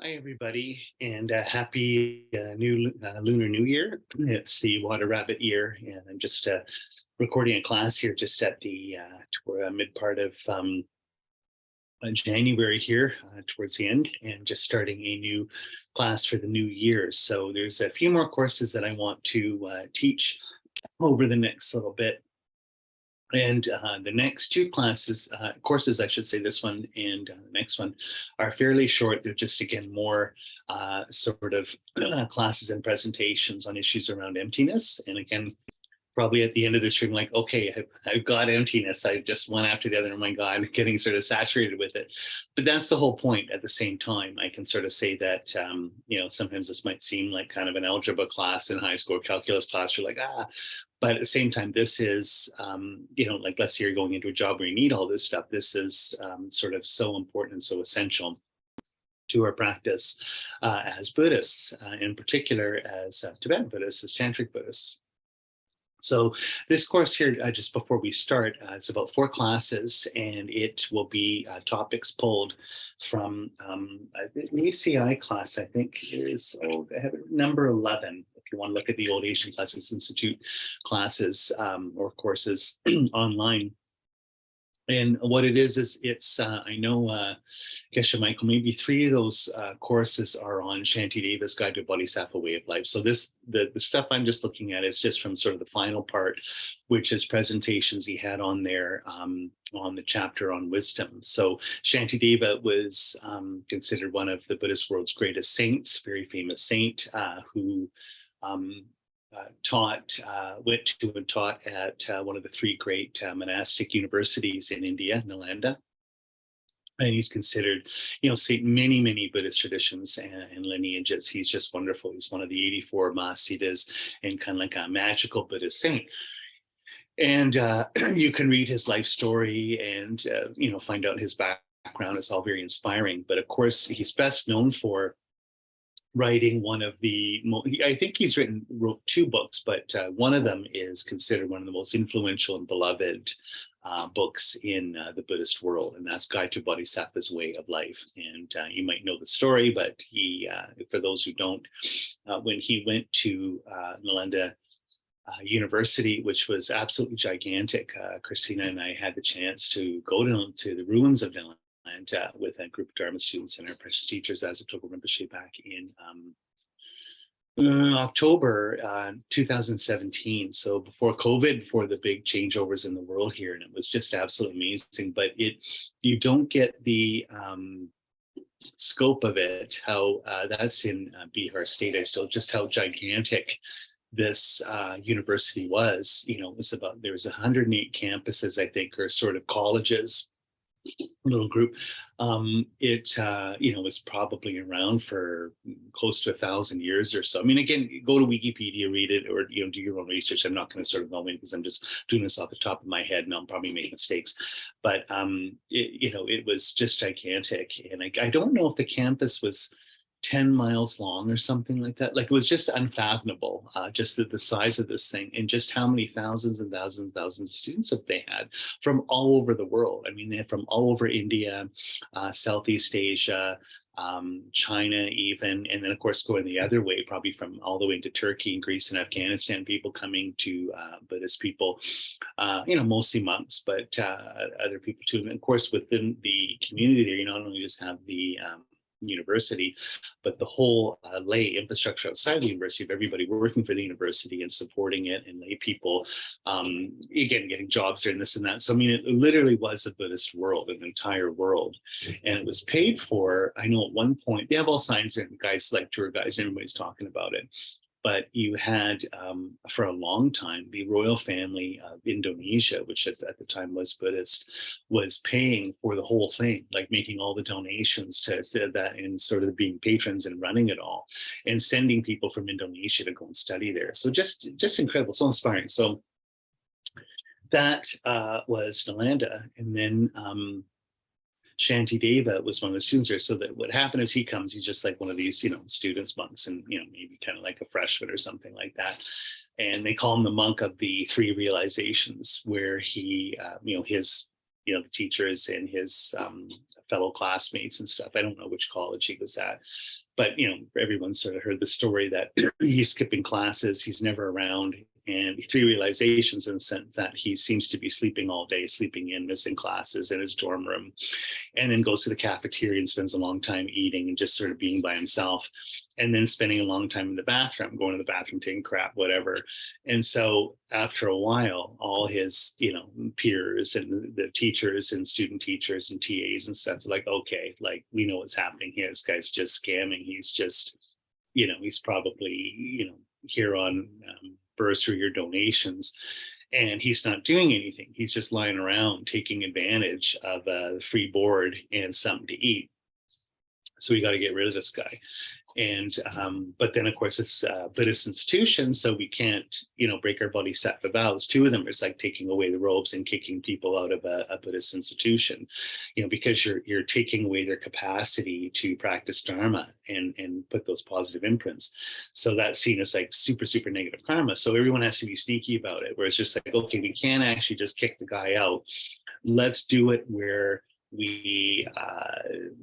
Hi, everybody, and happy new Lunar New Year. It's the Water Rabbit year, and I'm just recording a class here just at the mid part of January here, towards the end, and just starting a new class for the new year. So there's a few more courses that I want to teach over the next little bit. And the next two courses, I should say, this one and the next one, are fairly short. They're just, again, more sort of classes and presentations on issues around emptiness. And again, probably at the end of this stream, like, okay, I've got emptiness. I just one after the other. Oh my God, I'm getting sort of saturated with it. But that's the whole point. At the same time, I can sort of say that, sometimes this might seem like kind of an algebra class in high school, calculus class. You're like, but at the same time, this is, like, let's say you're going into a job where you need all this stuff. This is sort of so important and so essential to our practice as Buddhists, in particular as Tibetan Buddhists, as Tantric Buddhists. So this course here, just before we start, it's about 4 classes, and it will be topics pulled from the ACI class. I think is I have number 11. If you want to look at the old Asian Classics Institute classes or courses online. And what it is it's, I know, Geshe Michael, maybe 3 of those courses are on Shantideva's Guide to Bodhisattva Way of Life. So the stuff I'm just looking at is just from sort of the final part, which is presentations he had on there on the chapter on wisdom. So Shantideva was considered one of the Buddhist world's greatest saints, very famous saint who went to and taught at one of the 3 great monastic universities in India, Nalanda. And he's considered, saint many Buddhist traditions and lineages. He's just wonderful. He's one of the 84 Mahasiddhas and kind of like a magical Buddhist saint. And you can read his life story and, find out his background. It's all very inspiring. But of course, he's best known for writing one of the, I think he's wrote 2 books, but one of them is considered one of the most influential and beloved books in the Buddhist world, and that's Guide to Bodhisattva's Way of Life. And you might know the story, but he, for those who don't, when he went to Nalanda University, which was absolutely gigantic, Christina and I had the chance to go to the ruins of Nalanda with a group of Dharma students and our precious teachers, Zasep Rinpoche, back in October 2017. So before COVID, before the big changeovers in the world here, and it was just absolutely amazing. But you don't get the scope of it, how that's in Bihar State. Just how gigantic this university was. It was there was 108 campuses, I think, or sort of colleges, little group. It was probably around for close to 1,000 years or so. I mean, again, go to Wikipedia, read it, or do your own research. I'm not going to sort of know it because I'm just doing this off the top of my head, and I'll probably make mistakes. But it was just gigantic, and I don't know if the campus was 10 miles long or something like that. Like, it was just unfathomable, just the size of this thing, and just how many thousands and thousands of students that they had from all over the world. I mean, they had from all over India, Southeast Asia, China even, and then of course going the other way, probably from all the way into Turkey and Greece and Afghanistan, people coming to Buddhist people, mostly monks, but other people too. And of course, within the community there, you not only just have the university, but the whole lay infrastructure outside the university of everybody working for the university and supporting it, and lay people, again, getting jobs there and this and that. So, I mean, it literally was a Buddhist world, an entire world. And it was paid for. I know at one point, they have all signs and guys like tour guides, everybody's talking about it. But you had, for a long time, the royal family of Indonesia, which at the time was Buddhist, was paying for the whole thing, like making all the donations to that, and sort of being patrons and running it all, and sending people from Indonesia to go and study there. So just incredible, so inspiring. So that was Nalanda. And then Shantideva was one of the students there. So that what happened is he's just like one of these, students, monks, and, maybe kind of like a freshman or something like that. And they call him the monk of the 3 realizations, where he, his the teachers and his fellow classmates and stuff. I don't know which college he was at, but everyone sort of heard the story that he's skipping classes, he's never around, and 3 realizations in the sense that he seems to be sleeping all day, sleeping in, missing classes in his dorm room, and then goes to the cafeteria and spends a long time eating and just sort of being by himself, and then spending a long time in the bathroom, going to the bathroom, taking crap, whatever. And so after a while, all his, peers and the teachers and student teachers and TAs and stuff are like, okay, like, we know what's happening here. This guy's just scamming. He's just, he's probably, here on bursary or donations, and he's not doing anything. He's just lying around taking advantage of a free board and something to eat. So we got to get rid of this guy. And but then of course it's a Buddhist institution, so we can't break our bodhisattva vows. 2 of them is like taking away the robes and kicking people out of a Buddhist institution, because you're taking away their capacity to practice dharma and put those positive imprints. So that's seen as like super negative karma. So everyone has to be sneaky about it, where it's just like, okay, we can't actually just kick the guy out. Let's do it where we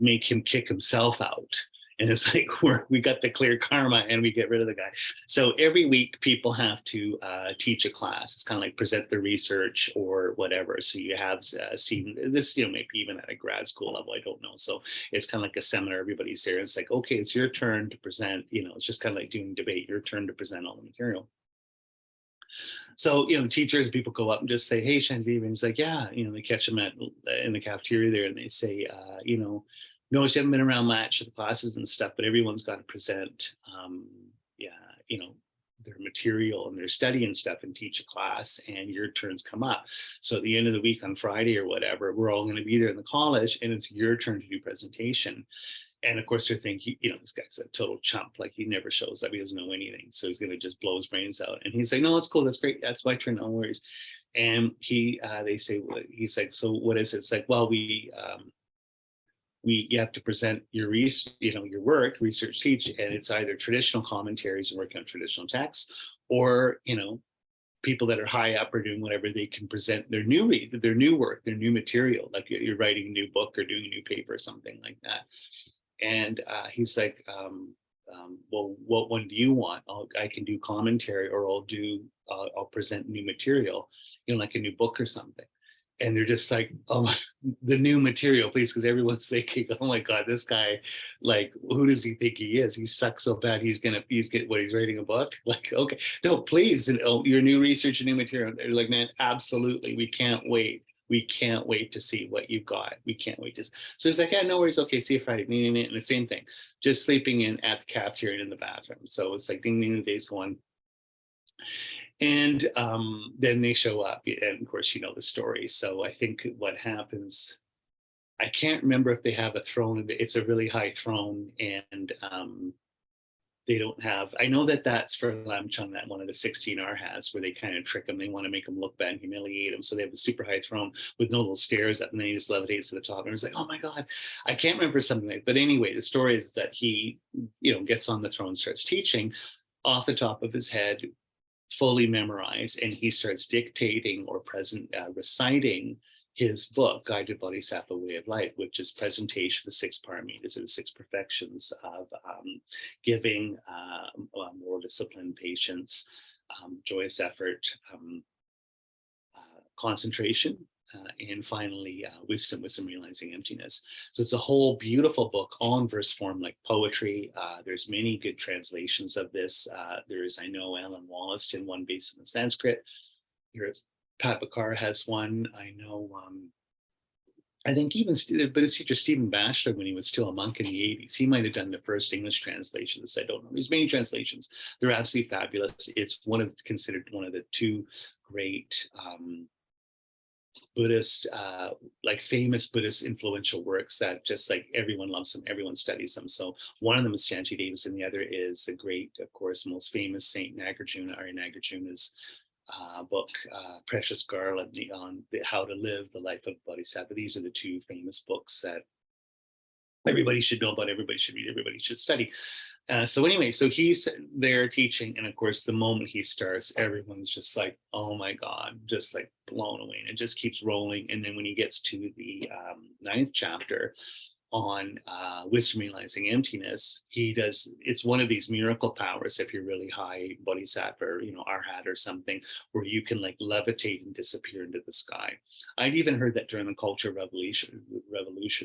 make him kick himself out. And it's like we got the clear karma and we get rid of the guy. So every week people have to teach a class. It's kind of like present their research or whatever. So you have seen this, maybe even at a grad school level, I don't know. So it's kind of like a seminar. Everybody's there. It's like, okay, it's your turn to present. It's just kind of like doing debate. Your turn to present all the material. So, teachers, people go up and just say, hey, Shanti, and he's like, yeah, they catch him in the cafeteria there and they say, notice you haven't been around much of the classes and stuff, but everyone's got to present, their material and their study and stuff and teach a class, and your turns come up. So at the end of the week on Friday or whatever, we're all going to be there in the college and it's your turn to do presentation. And of course, they're thinking, this guy's a total chump. Like, he never shows up. He doesn't know anything. So he's going to just blow his brains out. And he's like, no, it's cool. That's great. That's my turn. No worries. And they say, well, he's like, so what is it? It's like, well, you have to present your your work, research, teach, and it's either traditional commentaries and working on traditional texts, or people that are high up are doing whatever they can present their new work, their new material, like you're writing a new book or doing a new paper or something like that. And he's like, well, what one do you want? I can do commentary, or I'll present new material, like a new book or something. And they're just like, oh, the new material, please, because everyone's thinking, oh my God, this guy, like, who does he think he is? He sucks so bad. He's writing a book. Like, okay, no, please, your new research and new material. They're like, man, absolutely, we can't wait. We can't wait to see what you've got. We can't wait to. So it's like, yeah, no worries. Okay, see you Friday. And the same thing, just sleeping in at the cafeteria and in the bathroom. So it's like, ding, ding, the day's going. And then they show up, and of course, the story. So I think what happens, I can't remember if they have a throne. It's a really high throne, and they don't have. I know that that's for Lamchung, that one of the 16R has, where they kind of trick him. They want to make him look bad and humiliate him. So they have a super high throne with no little stairs up, and then he just levitates to the top. And it's like, oh my God, I can't remember something like. But anyway, the story is that he, gets on the throne, starts teaching off the top of his head, fully memorized, and he starts dictating or reciting his book, Guided Bodhisattva Way of Life, which is presentation of the 6 paramitas, or the 6 perfections of giving, moral discipline, patience, joyous effort, concentration, and finally wisdom realizing emptiness. So it's a whole beautiful book, all in verse form, like poetry. There's many good translations of this. There's, I know, Alan Wallace did one based on the Sanskrit. There's Pat Bakar has one. I know, I think even the Buddhist teacher Stephen Batchelor, when he was still a monk in the 80s, he might have done the first English translations. I don't know. There's many translations. They're absolutely fabulous. It's considered one of the 2 great Buddhist, like famous Buddhist influential works that just like everyone loves them, everyone studies them. So one of them is Shanti Davis, and the other is the great, of course, most famous Saint Nagarjuna, Arya Nagarjuna's book, Precious Girl, on how to live the life of Bodhisattva. These are the 2 famous books that everybody should know about, everybody should read, everybody should study. So anyway, so he's there teaching, and of course, the moment he starts, everyone's just like, "Oh my God," just like blown away, and it just keeps rolling. And then when he gets to the ninth chapter on wisdom realizing emptiness, he does. It's one of these miracle powers. If you're really high bodhisattva, or, arhat or something, where you can like levitate and disappear into the sky. I'd even heard that during the Cultural Revolution,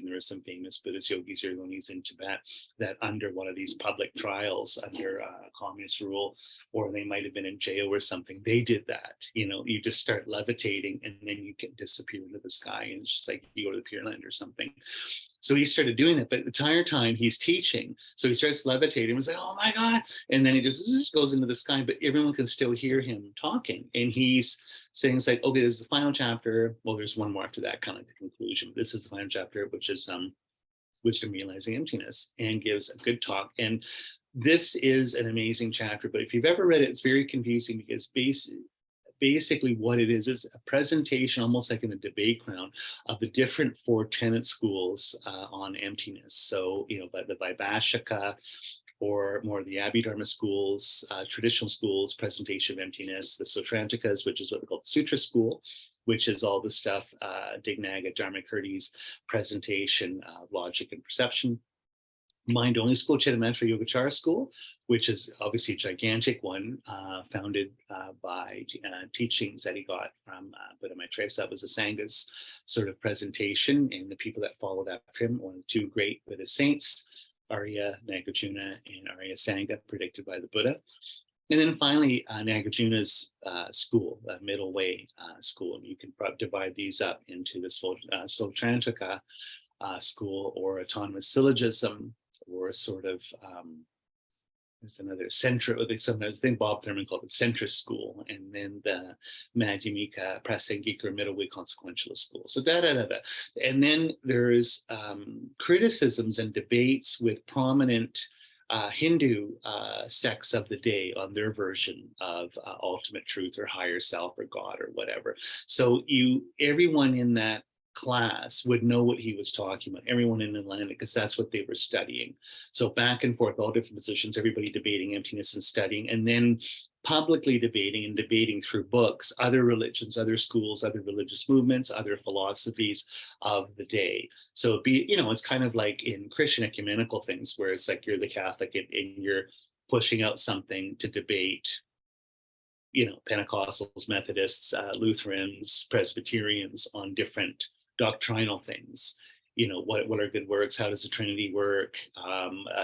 there are some famous Buddhist yogis, yoginis in Tibet that under one of these public trials under communist rule, or they might have been in jail or something, they did that. You just start levitating and then you can disappear into the sky, and it's just like you go to the Pure Land or something. So he started doing that, but the entire time he's teaching, so he starts levitating. He was like, "Oh my God!" And then he just goes into the sky, but everyone can still hear him talking, and he's saying, "It's like, okay, this is the final chapter." Well, there's one more after that, kind of like the conclusion. But this is the final chapter, which is wisdom realizing emptiness, and gives a good talk. And this is an amazing chapter. But if you've ever read it, it's very confusing, because basically what it is a presentation, almost like in a debate ground, of the different four tenet schools on emptiness. So, the Vaibhashika, or more of the Abhidharma schools, traditional schools, presentation of emptiness, the Sautrantikas, which is what they call the Sutra school, which is all the stuff, Dignaga, Dharmakirti's presentation, logic and perception. Mind Only School, Chittamatra Yogacara School, which is obviously a gigantic one, founded by teachings that he got from Buddha Maitreya. So that was a Sangha's sort of presentation, and the people that followed after him, one of the two great Buddhist saints, Arya Nagarjuna and Arya Sangha, predicted by the Buddha. And then finally, Nagarjuna's school, middle way school. And you can divide these up into the Sautrantika school, or autonomous syllogism, or sort of there's another they sometimes think Bob Thurman called it centrist school, and then the Madhyamika Prasangika, or middle way consequentialist school. So and then there's criticisms and debates with prominent Hindu sects of the day on their version of ultimate truth, or higher self, or God, or whatever. So everyone in that class would know what he was talking about, everyone in Atlantic, because that's what they were studying. So back and forth, all different positions, everybody debating emptiness and studying, and then publicly debating through books, other religions, other schools, other religious movements, other philosophies of the day. So it's kind of like in Christian ecumenical things, where it's like you're the Catholic and you're pushing out something to debate, Pentecostals, Methodists, Lutherans, Presbyterians on different doctrinal things. What are good works? How does the Trinity work?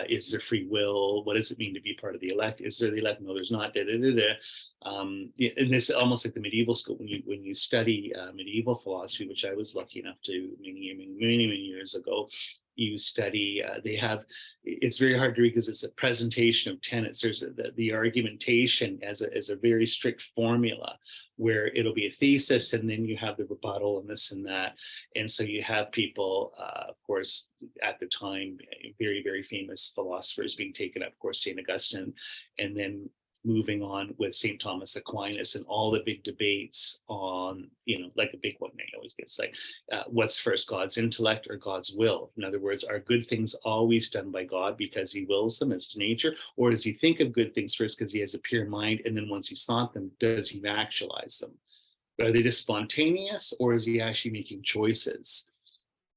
Is there free will? What does it mean to be part of the elect? Is there the elect? No, there's not. And this almost like the medieval school. When you study medieval philosophy, which I was lucky enough to many years ago, you study, it's very hard to read because it's a presentation of tenets. There's the argumentation as a very strict formula, where it'll be a thesis, and then you have the rebuttal and this and that. And so you have people, of course, at the time, very, very famous philosophers being taken up, of course, St. Augustine, and then moving on with St. Thomas Aquinas, and all the big debates on, like a big one they always get, like, what's first, God's intellect or God's will? In other words, are good things always done by God because he wills them as to nature? Or does he think of good things first because he has a pure mind, and then once he's thought them, does he actualize them? Are they just spontaneous, or is he actually making choices?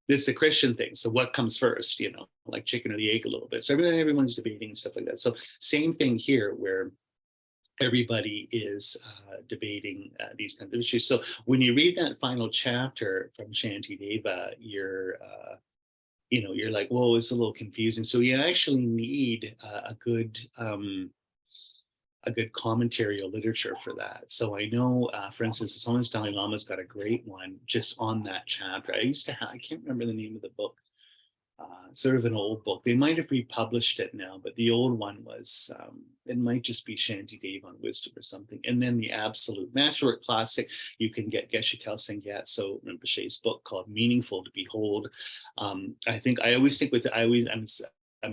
This is a Christian thing. So what comes first, like chicken or the egg a little bit. So everyone's debating and stuff like that. So same thing here, where everybody is debating these kinds of issues. So when you read that final chapter from Shantideva, you're like, whoa, it's a little confusing. So you actually need a good commentary or literature for that. So I know, for instance, His Holiness Dalai Lama's got a great one just on that chapter. I can't remember the name of the book. Sort of an old book. They might have republished it now, but the old one was, it might just be Shantideva on Wisdom or something. And then the absolute masterwork classic, you can get Geshe Kelsang Gyatso Rinpoche's book called Meaningful to Behold. I'm a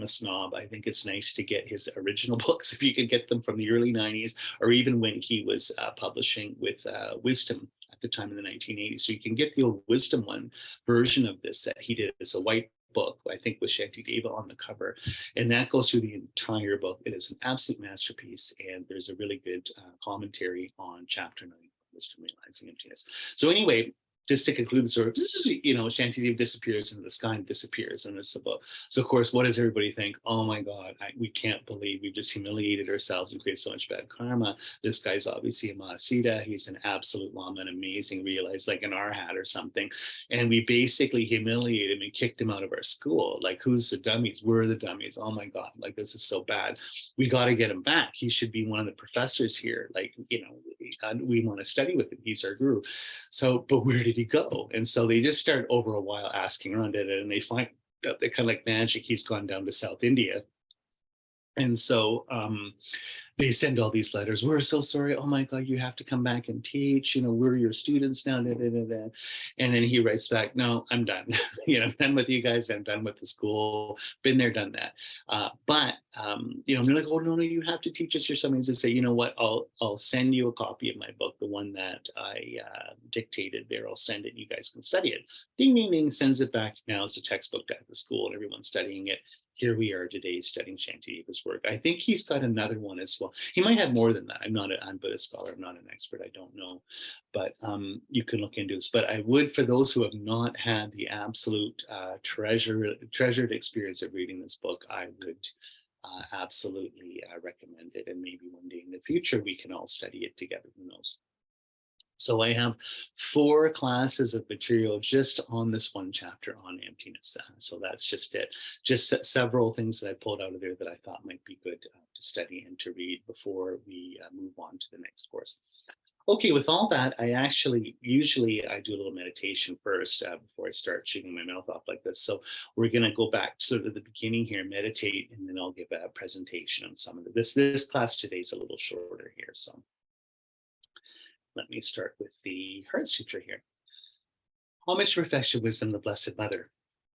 snob. I think it's nice to get his original books, if you can get them from the early 90s, or even when he was publishing with Wisdom at the time in the 1980s. So you can get the old Wisdom one version of this that he did as a white book, I think with Shantideva on the cover, and that goes through the entire book. It is an absolute masterpiece, and there's a really good commentary on chapter 9, Wisdom Realizing Emptiness. So anyway, just to conclude the story, Shantideva disappears into the sky and disappears, and it's the book. So of course, what does everybody think? Oh my God, we can't believe we just humiliated ourselves and created so much bad karma. This guy's obviously a Mahasiddha. He's an absolute Lama, an amazing, realized like an Arhat or something. And we basically humiliated him and kicked him out of our school. Like, who's the dummies? We're the dummies. Oh my God, like this is so bad. We got to get him back. He should be one of the professors here. Like, we want to study with him. He's our guru. So, but where did he go? And so they just start over a while asking around it, and they find that they kind of like magic, he's gone down to South India. And so they send all these letters. We're so sorry. Oh my God, you have to come back and teach. We're your students now. Da, da, da, da. And then he writes back, no, I'm done. I'm done with you guys. I'm done with the school. Been there, done that. But they're like, oh no, you have to teach us. Or something. To say, you know what? I'll send you a copy of my book, the one that I dictated there. I'll send it. You guys can study it. Ding, ding, ding. Sends it back. Now it's a textbook at the school, and everyone's studying it. Here we are today studying Shantideva's work. I think he's got another one as well. He might have more than that. I'm a Buddhist scholar. I'm not an expert. I don't know. But you can look into this. But I would, for those who have not had the absolute treasured experience of reading this book, I would absolutely recommend it. And maybe one day in the future, we can all study it together. Who knows? So I have 4 classes of material just on this one chapter on emptiness. So that's just it. Just several things that I pulled out of there that I thought might be good to study and to read before we move on to the next course. Okay, with all that, usually I do a little meditation first before I start shooting my mouth off like this. So we're going to go back sort of the beginning here, meditate, and then I'll give a presentation on some of it. This class today is a little shorter here, so. Let me start with the Heart Sutra here. Homage to perfection, wisdom, the Blessed Mother.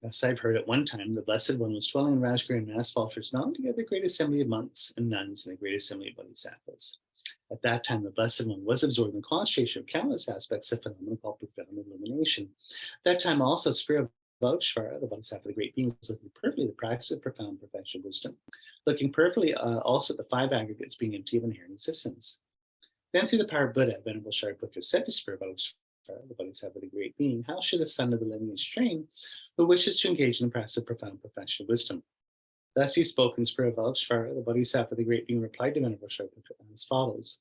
Thus I've heard at one time, the Blessed One was dwelling in Rajgir and mass falters, not together the great assembly of monks and nuns and the great assembly of bodhisattvas. At that time, the Blessed One was absorbed in the concentration of countless aspects of phenomena called profound illumination. At that time also, Spirit of Vaishvara, the Bodhisattva, the great being, was looking perfectly at the practice of profound perfection wisdom, looking perfectly also at the 5 aggregates being empty of inherent existence. Then through the power of Buddha, Venerable Shariputra said to Spirit of Vaishvara, the Bodhisattva, the great being, how should a son of the lineage train who wishes to engage in the practice of profound perfection wisdom? Thus he spoke, in Spirit of Vaishvara, the Bodhisattva, the great being, replied to Venerable Shariputra as follows.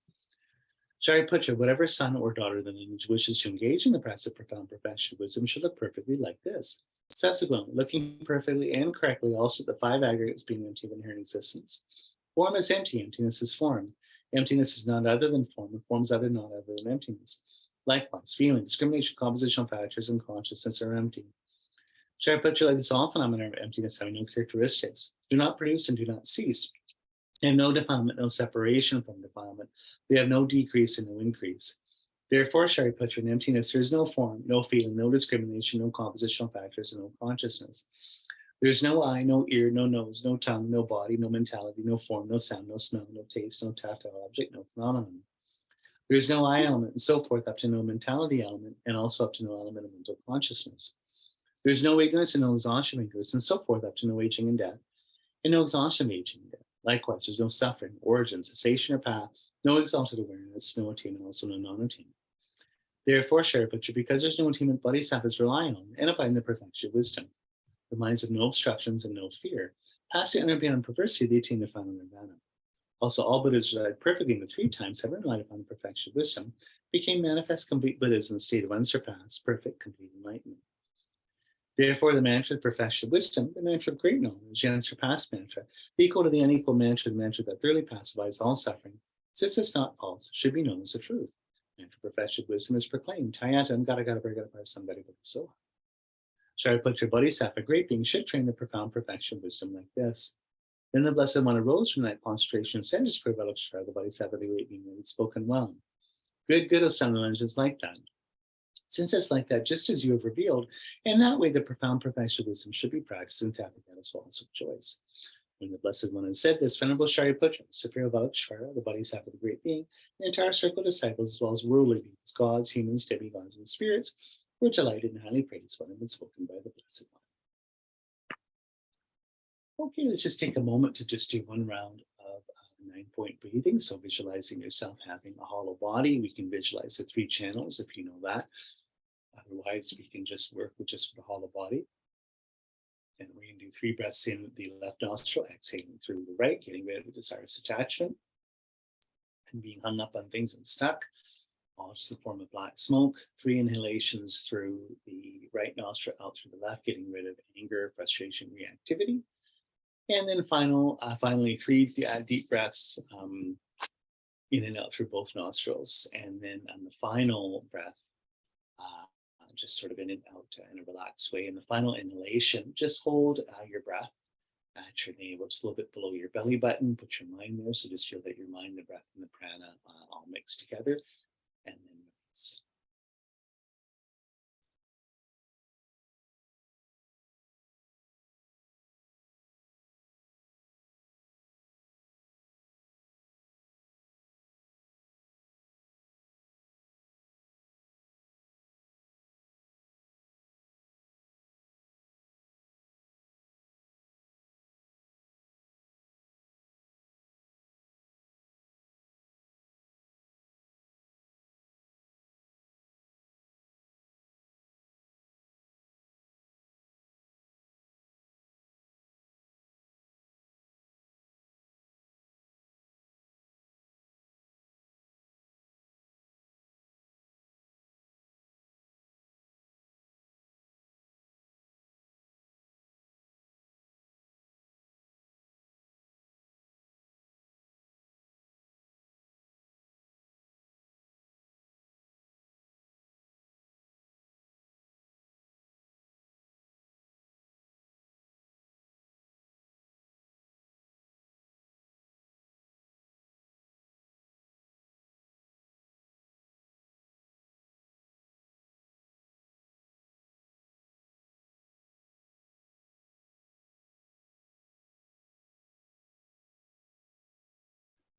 Shariputra, whatever son or daughter of the lineage wishes to engage in the practice of profound perfection wisdom should look perfectly like this. Subsequently, looking perfectly and correctly also at the 5 aggregates being empty of inherent existence. Form is empty, emptiness is form. Emptiness is not other than form, and form is not other than emptiness. Likewise, feeling, discrimination, compositional factors, and consciousness are empty. Shariputra, like this, all phenomena of emptiness having no characteristics, do not produce and do not cease. They have no defilement, no separation from defilement. They have no decrease and no increase. Therefore, Shariputra, in emptiness, there is no form, no feeling, no discrimination, no compositional factors, and no consciousness. There is no eye, no ear, no nose, no tongue, no body, no mentality, no form, no sound, no smell, no taste, no tactile object, no phenomenon. There is no I element, and so forth, up to no mentality element, and also up to no element of mental consciousness. There is no ignorance and no exhaustion of ignorance, and so forth, up to no aging and death, and no exhaustion of aging and death. Likewise, there is no suffering, origin, cessation, or path, no exalted awareness, no attainment, also no non-attainment. Therefore, Shariputra, because there is no attainment, bodhisattvas rely on and abide in the perfection of wisdom. The minds of no obstructions and no fear, passing under beyond perversity, they attain the final nirvana. Also, all Buddhas relied perfectly in the 3 times, having relied upon the perfection of wisdom, became manifest complete Buddhas in the state of unsurpassed, perfect, complete enlightenment. Therefore, the mantra of perfection of wisdom, the mantra of great knowledge, the unsurpassed mantra, the equal to the unequal mantra, the mantra that thoroughly pacifies all suffering, since it's not false, should be known as the truth. The mantra of perfection of wisdom is proclaimed. Tayatam gata gata bragata somebody so. Shariputra, Bodhisattva, great being, should train the profound perfection of wisdom like this. Then the Blessed One arose from that concentration and said to Spirit of Vaishvara, the Bodhisattva, the great being, had spoken well. Good, O son of the lineage, is like that. Since it's like that, just as you have revealed, in that way the profound perfection of wisdom should be practiced and tapped at as well as of choice. When the Blessed One had said this, Venerable Shariputra, Spirit of Vaishvara, the Bodhisattva, the great being, the entire circle of disciples, as well as worldly beings, gods, humans, demigods, and spirits, were delighted and highly praised what had been spoken by the Blessed One. Okay, let's just take a moment to just do one round of 9-point breathing. So visualizing yourself having a hollow body. We can visualize the 3 channels if you know that. Otherwise, we can just work with just the hollow body. And we're going to do 3 breaths in the left nostril, exhaling through the right, getting rid of the desirous attachment and being hung up on things and stuck. All just in the form of black smoke. 3 inhalations through the right nostril, out through the left, getting rid of anger, frustration, reactivity. And then finally, 3 deep breaths in and out through both nostrils. And then on the final breath, just sort of in and out in a relaxed way. In the final inhalation, just hold your breath at your navel, just a little bit below your belly button. Put your mind there. So just feel that your mind, the breath, and the prana all mixed together. And then release.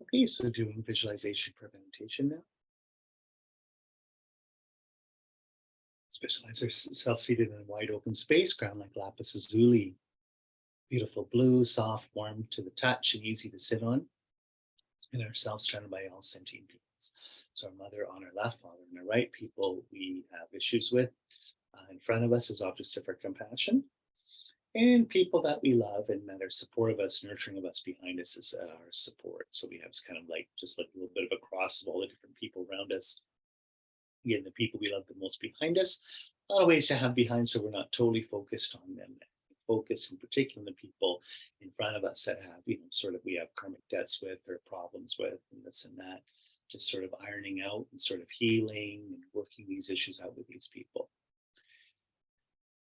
Okay, so doing visualization for meditation now. Let's visualize ourselves seated in a wide open space, ground like lapis lazuli. Beautiful blue, soft, warm to the touch, and easy to sit on. And ourselves surrounded by all sentient beings. So our mother on our left, father on our right, people we have issues with. In front of us is objects of our compassion. And people that we love and that are supportive of us, nurturing of us behind us is our support. So we have kind of like just like a little bit of a cross of all the different people around us. Again, the people we love the most behind us. A lot of ways to have behind, so we're not totally focused on them. Focus in particular on the people in front of us that have, sort of we have karmic debts with or problems with and this and that. Just sort of ironing out and sort of healing and working these issues out with these people.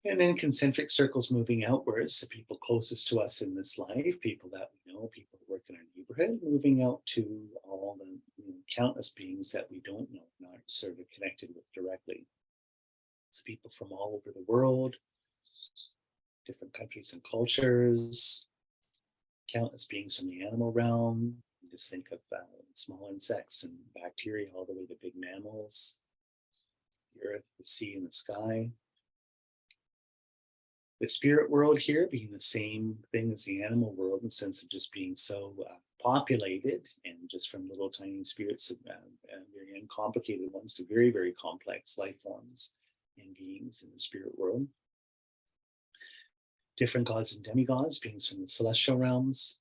And then concentric circles moving outwards, the people closest to us in this life, people that we know, people who work in our neighborhood, moving out to all the countless beings that we don't know, not sort of connected with directly. So people from all over the world, different countries and cultures, countless beings from the animal realm. Just think of small insects and bacteria all the way to big mammals, the earth, the sea, and the sky. The spirit world here being the same thing as the animal world in the sense of just being so populated, and just from little tiny spirits, very uncomplicated ones to very, very complex life forms and beings in the spirit world. Different gods and demigods, beings from the celestial realms.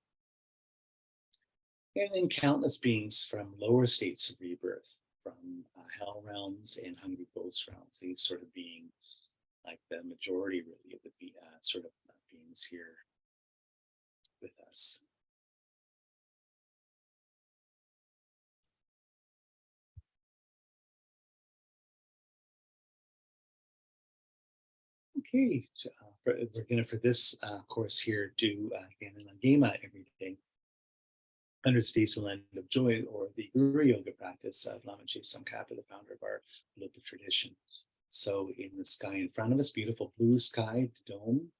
And then countless beings from lower states of rebirth, from hell realms and hungry ghost realms, these sort of being like the majority really of the sort of beings here with us. Okay, so, we're going to, for this course here, do Ganden and Gyema every day. 100 Days of Land of Joy, or the Guru Yoga practice of Lama Tsongkhapa, the founder of our local tradition. So in the sky in front of us, beautiful blue sky, dome,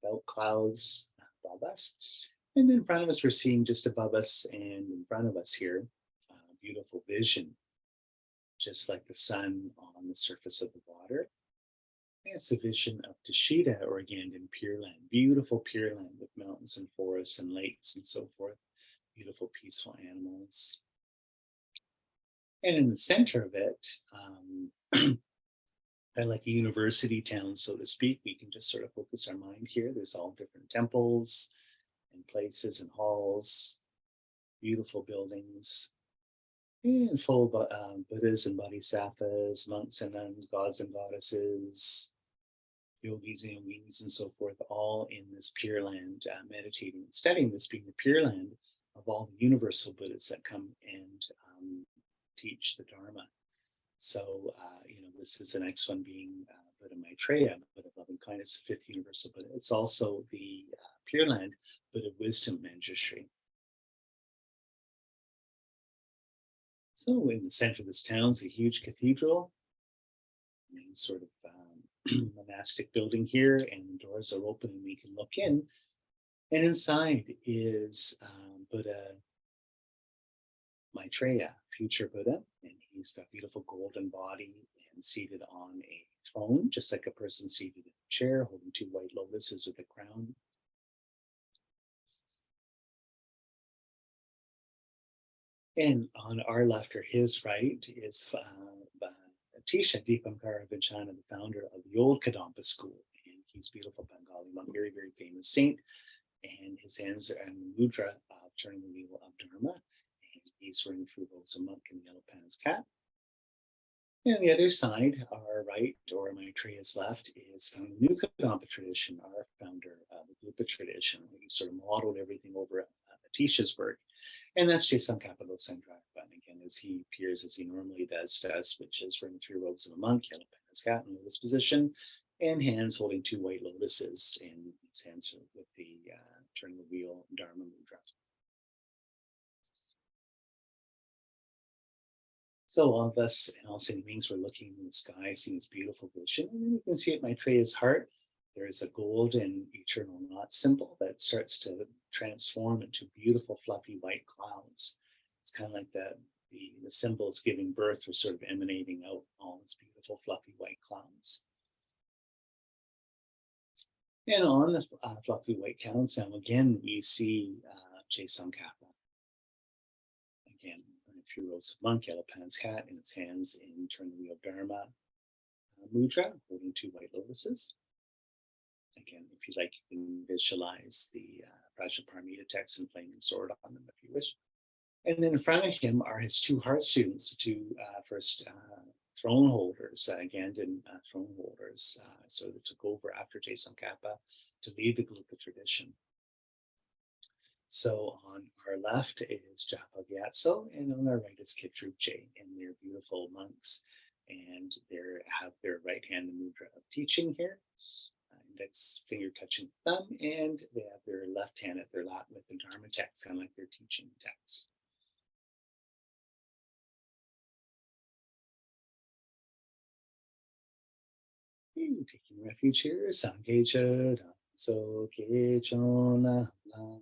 without clouds above us. And then in front of us, we're seeing just above us and in front of us here, beautiful vision, just like the sun on the surface of the water. It's a vision of Tashida or Ganden Pure Land, beautiful Pure Land with mountains and forests and lakes and so forth, beautiful peaceful animals. And in the center of it, like a university town, so to speak, we can just sort of focus our mind here. There's all different temples and places and halls, beautiful buildings, and full of Buddhas and Bodhisattvas, monks and nuns, gods and goddesses, yogis and yoginis and so forth, all in this Pure Land, meditating and studying this being the Pure Land of all the universal Buddhas that come and teach the Dharma. So, this is the next one being Buddha Maitreya, Buddha of Loving Kindness, the fifth universal Buddha. It's also the Pure Land Buddha of Wisdom Manjushri. So, in the center of this town is a huge cathedral, main sort of monastic building here, and the doors are open and we can look in. And inside is Buddha Maitreya, future Buddha, and he's got beautiful golden body and seated on a throne, just like a person seated in a chair, holding two white lotuses with a crown. And on our left or his right is Tisha Deepankara Vichana, the founder of the old Kadampa school. And he's beautiful Bengali monk, very, very famous saint. And his hands are in the mudra of turning the wheel of Dharma. And he's running through those a monk in the yellow pants cat. And on the other side, our right or Maitreya's left, is found the new Kadampa tradition, our founder of the Lupa tradition. He sort of modeled everything over Atisha's work. And that's Tsongkhapa Losangrakpa. And again, as he appears as he normally does to us, which is wearing three robes of a monk, yellow pants cat in lotus position, and hands holding two white lotuses, and his hands with the turning the wheel Dharma mudra. So all of us and all sentient beings were looking in the sky, seeing this beautiful vision, and you can see at Maitreya's heart, there is a golden eternal knot symbol that starts to transform into beautiful fluffy white clouds. It's kind of like the symbols giving birth are sort of emanating out all this beautiful fluffy white clouds. And on the fluffy white clouds now again we see Tsongkhapa. Again, three rows of monk, yellow pants hat, in his hands in turn the wheel Dharma mudra, holding two white lotuses. Again, if you like, you can visualize the Prajnaparamita text and flaming sword on them if you wish. And then in front of him are his two heart students, the two first throne holders, Ganden throne holders, so that took over after Tsongkhapa to lead the Gelugpa tradition. So on our left is Japa Gyatso, and on our right is Kitruche, and they're beautiful monks, and they have their right hand in mudra of teaching here, index finger touching thumb, and they have their left hand at their lap with the Dharma text, kind of like their teaching text. Taking refuge here, Sangye so ke chona la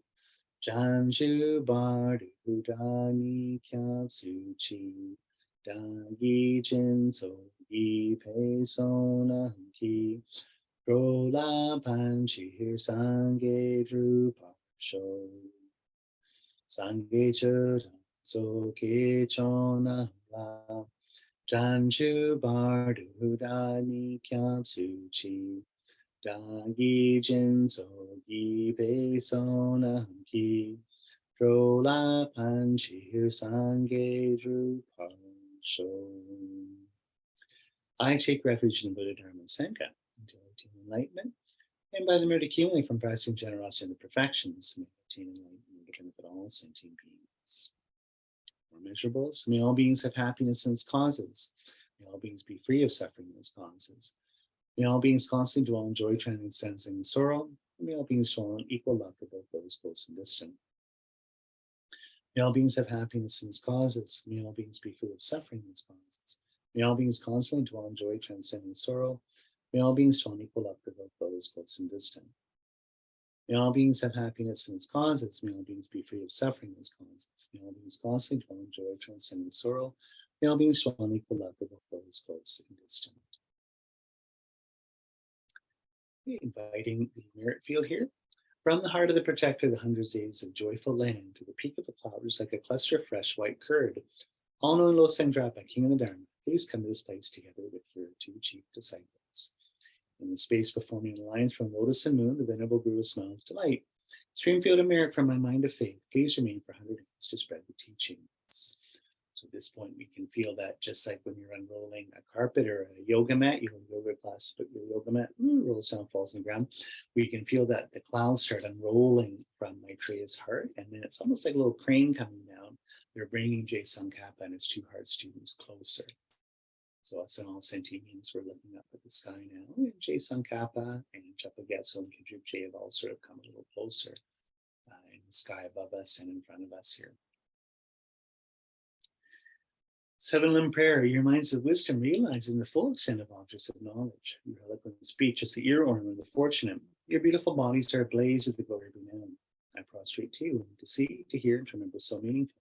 Janju bardu dani kyab suchi dagi jin so yi pe sona ki rola panchir sange drupa sho sange chura so ke chona la Janju bardu dani kyab suchi Dagi jin so yi pe sona ki Drola panchir sange drupa sho. I take refuge in the Buddha, Dharma, and Sangha until I attain enlightenment, and by the merit accumulating from practicing generosity and the perfections, may attain enlightenment and benefit all sentient beings. More measurables, may all beings have happiness in its causes. May all beings be free of suffering in its causes. May all beings constantly dwell in joy, transcending sorrow. And may all beings dwell in equal love for both those close and distant. May all beings have happiness in its causes. May all beings be free of suffering in its causes. May all beings constantly dwell in joy, transcending sorrow. May all beings dwell in equal love for both those close and distant. May all beings have happiness in its causes. May all beings be free of suffering in its causes. May all beings constantly dwell in joy, transcending sorrow. May all beings dwell in equal love for both those close and distant. Inviting the merit field here. From the heart of the protector, the 100 days of joyful land to the peak of the clouds like a cluster of fresh white curd. All knowing Lo Sangdrapa, King of the Dharma, please come to this place together with your 2 chief disciples. In the space before me in the lines from Lotus and Moon, the Venerable Guru smiles delight. Stream field of merit from my mind of faith, please remain for 100 days to spread the teachings. So at this point, we can feel that just like when you're unrolling a carpet or a yoga mat, you have a yoga class, but your yoga mat rolls down, falls on the ground. We can feel that the clouds start unrolling from Maitreya's heart, and then it's almost like a little crane coming down. They're bringing Tsongkhapa and his 2 heart students closer. So us and all sentient beings, we're looking up at the sky now. And Tsongkhapa and Chopa and Kajupje have all sort of come a little closer in the sky above us and in front of us here. 7 prayer, your minds of wisdom realizing the full extent of objects of knowledge. Your eloquent speech is the ear ornament of the fortunate. Your beautiful bodies are ablaze with the glory of renown. I prostrate to you, to see, to hear, and to remember so meaningful.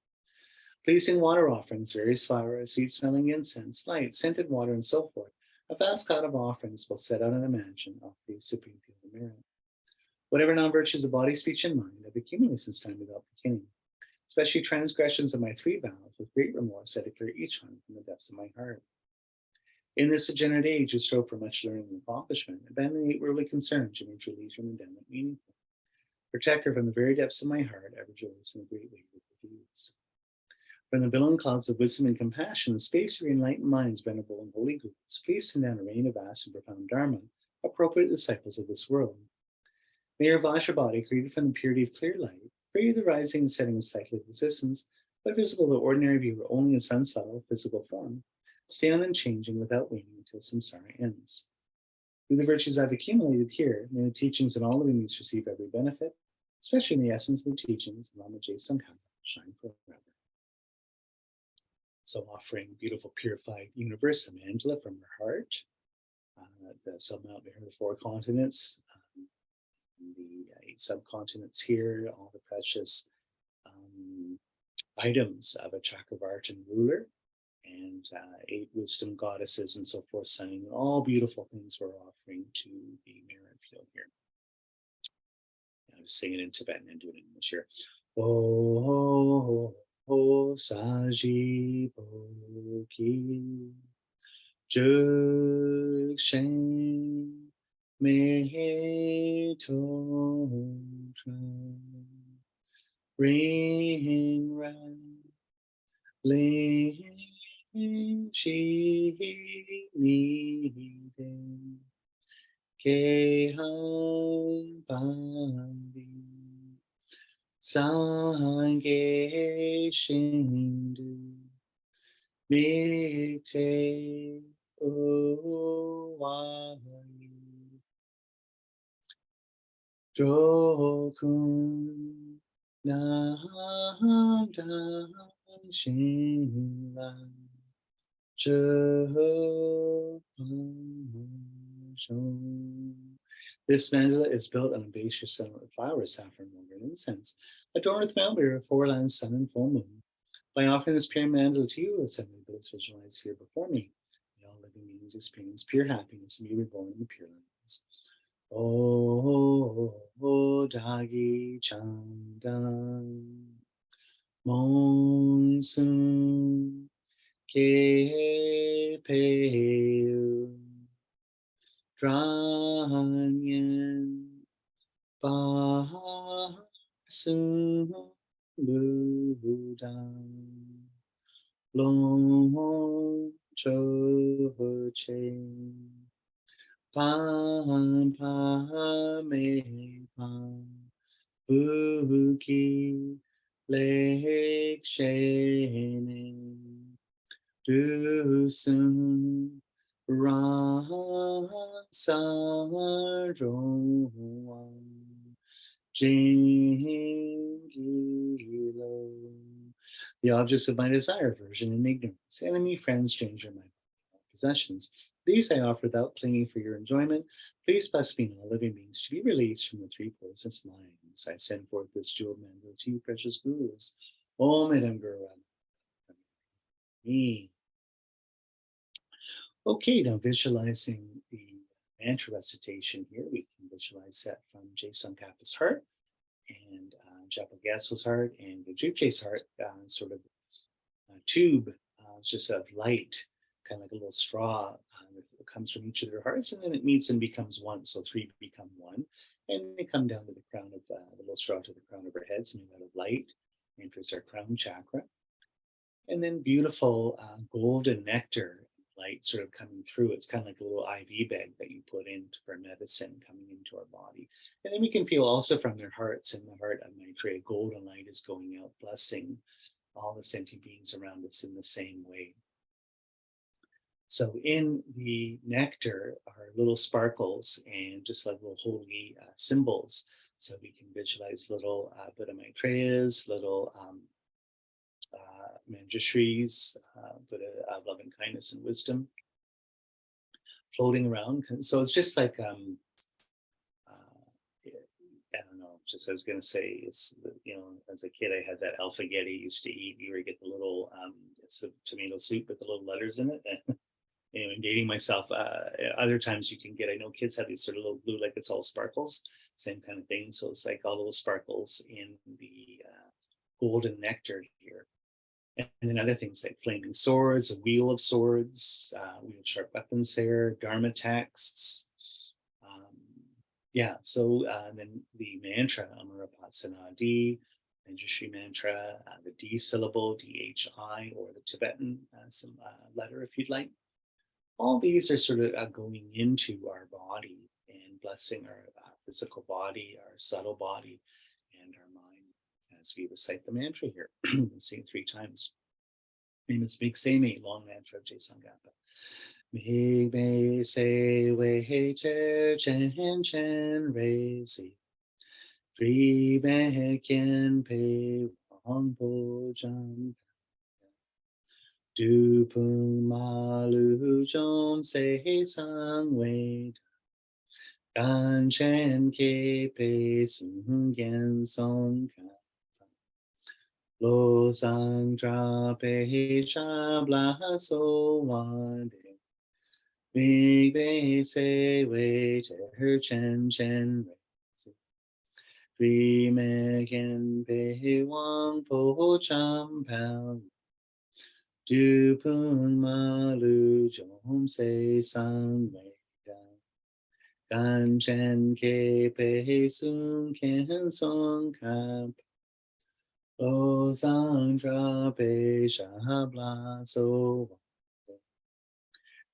Pleasing water offerings, various flowers, sweet-smelling incense, light, scented water, and so forth. A vast cloud of offerings will set out in a mansion off the supreme field of merit. Whatever non-virtues of body, speech, and mind have accumulated since time without beginning. Especially transgressions of my 3 vows, with great remorse I declare each one from the depths of my heart. In this degenerate age, you strove for much learning and accomplishment, abandoning worldly concerns, you made your leisure and endowment meaningful. Protector from the very depths of my heart, I rejoice in the great wave of your deeds. From the billowing clouds of wisdom and compassion, the space of your enlightened minds, venerable and holy gurus, please send down a rain of vast and profound dharma, appropriate disciples of this world. May your Vajra body, created from the purity of clear light, free of the rising and setting of cyclic existence, but visible to ordinary viewer only in some subtle physical form, stay on unchanging without waiting until samsara ends. Through the virtues I've accumulated here, may the teachings and all living beings receive every benefit, especially in the essence of the teachings of Lama Tsongkhapa shine forever. So offering beautiful purified universe, the mandala from her heart, the sub-mount behind the 4 continents, the 8 subcontinents here, all the precious items of a Chakravartin ruler, and 8 wisdom goddesses and so forth, sending all beautiful things we're offering to the merit field here. I'm just singing in Tibetan and doing it in English here. Oh, oh, Saji Boki, Juk Shen Me Tong Ring Ran Ling Shi Ni Den Ke Han Bandi Sange Shindu Mikte Owai Jokun Nam Dan Shinlan This mandala is built on a base system of flowers, saffron, water, and incense, adorned with Malbir of 4 lands, sun, and full moon. By offering this pure mandala to you, Assembly Buddhists visualized here before me, may all living beings experience pure happiness and be reborn in the pure lands. Oh, Dagi Chandan Monsoon Ke Peu Dranyan Basun Buddhan Long Cho Chen Pam Pam Me Pam Buki Lake Shane Dusun Rasa Rowan Jingilo. The objects of my desire, aversion, and ignorance, enemy, friends, stranger, my possessions. These I offer without clinging for your enjoyment. Please bless me and all living beings to be released from the 3 poisonous minds. I send forth this jeweled mandala to you, precious gurus. Om Idam Guru. Okay, now visualizing the mantra recitation here, we can visualize that from Tsongkhapa's heart and Japa Gyatso's heart and Gyupche's heart, sort of a tube, just of light, kind of like a little straw that comes from each of their hearts, and then it meets and becomes one. So three become one, and they come down to the crown of the little straw to the crown of our heads, made out of light, enters our crown chakra. And then beautiful golden nectar light sort of coming through. It's kind of like a little IV bag that you put in for medicine coming into our body. And then we can feel also from their hearts, in the heart of Maitreya, golden light is going out, blessing all the sentient beings around us in the same way. So in the nectar are little sparkles and just like little holy symbols. So we can visualize little Buddha Maitreyas, little Manjushris, Buddha of loving kindness and wisdom, floating around. So it's just like, I don't know, just I was going to say, it's, as a kid, I had that alphagetti I used to eat. You get the little, it's a tomato soup with the little letters in it. Anyway, I'm dating myself. Other times you can get, I know kids have these sort of little blue, like it's all sparkles, same kind of thing. So it's like all those sparkles in the golden nectar here. And then other things like flaming swords, a wheel of swords, wheel of sharp weapons there, dharma texts. So then the mantra, Amarapasanadi, Manjushri mantra, the D syllable, DHI, or the Tibetan letter if you'd like. All these are sort of going into our body and blessing our physical body, our subtle body, and our mind as we recite the mantra here. Sing 3 times. Name is Big Say Me, long mantra of Tsongkhapa. Big Bay Say Wei Cher Chen Chen Rei Si. Three Baek Pei Wang Po Jam. Du Pung Ma Lu Jom Se Sang Wei. Gan Chen Ke Pei Sung Gen Song Ka. Lo Sang Dra Pei Sha Bla So Wan De. Big Bei Se Wei Cher Chen Chen Rei Si. Three Baek Pei Wang Po Cham Pao. Du Pung Ma Lu Jom Se Sang Wei Dan. Gan Chen Ke Pei Sung Ken Song Kap. Lo Sang Dra Pei Sha Bla So.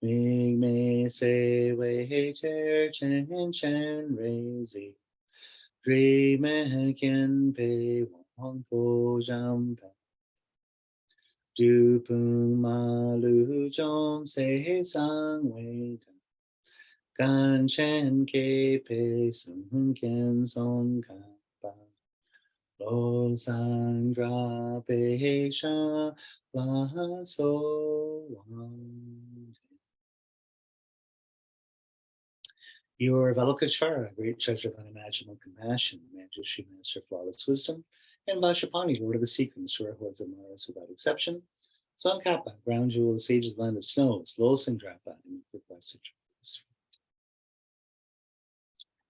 Ming Me Se Wei Cher Chen Chen Rei Zi. Dri Me Kien Pei Wang Po Jam Pa. Du Pung Ma Lu Jom Se Sang Wei Dan. Gan Chen Ke Pei Sung Ken Song Ka Pa. Lo Sang Dra Pei Sha La So Wan. You are Avalokiteshvara, great judge of unimaginable compassion, Manjushri, master of flawless wisdom, and Vajrapani, lord of the sequence, who holds the Maras without exception. Tsongkhapa, ground jewel of the sages' land of snows, Losangrapa, and the blessed choice.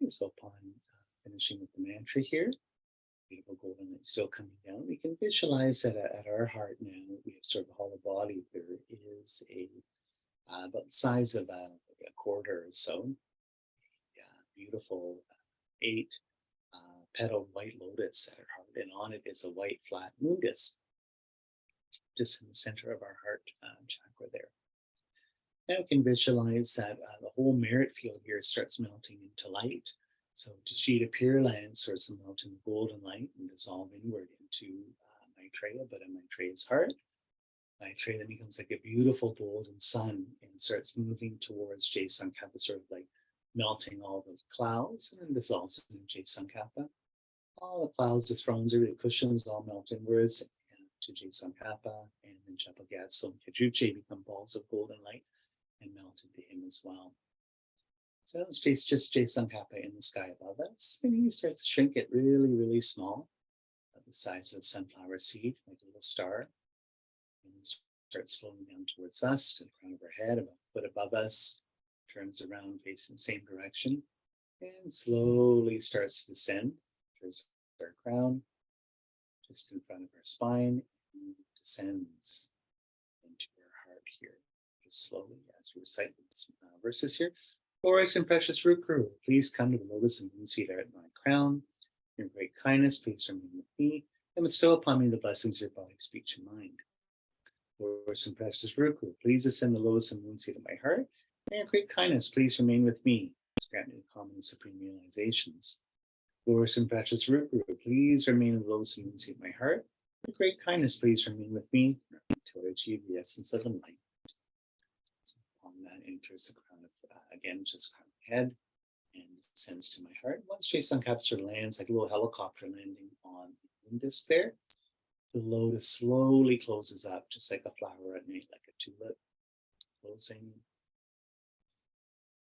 So upon finishing with the mantra here, beautiful golden light still coming down, we can visualize that at our heart now, we have sort of a hollow body. There is a about the size of a quarter or so, beautiful 8 petal white lotus at our heart, and on it is a white flat moon disc, just in the center of our heart chakra there. Now we can visualize that the whole merit field here starts melting into light. So Tashita Pure Land starts to melt in golden light and dissolve inward into Maitreya, but in Maitreya's heart. Maitreya then becomes like a beautiful golden sun and starts moving towards Tsongkhapa, sort of like melting all the clouds, and then dissolves in Tsongkhapa. All the clouds, the thrones, the cushions all melt inwards to Tsongkhapa, and then Japa Gyatso and Gyupche become balls of golden light and melt into him as well. So it's just Tsongkhapa in the sky above us, and he starts to shrink it really, really small, the size of a sunflower seed, like a little star, and starts floating down towards us, to the crown of our head, about a foot above us, turns around facing the same direction, and slowly starts to descend towards our crown, just in front of our spine, and descends into our heart here. Just slowly, as we recite these verses here. Glorious and precious root crew, please come to the lotus and moon seat at my crown. Your great kindness, please remain with me, and bestow upon me the blessings of your body, speech, and mind. Glorious and precious root crew, please ascend the lotus and moon seat of my heart. And your great kindness, please remain with me. Please grant me the common and supreme realizations. Glorious and precious root crew, please remain in the lotus and moon seat of my heart. Your great kindness, please remain with me until I achieve the essence of enlightenment. So upon that enters the crown of, again, just crown of the head and descends to my heart. Once Tsongkhapa lands like a little helicopter landing on the moon disc there, the lotus slowly closes up, just like a flower at night, like a tulip, closing,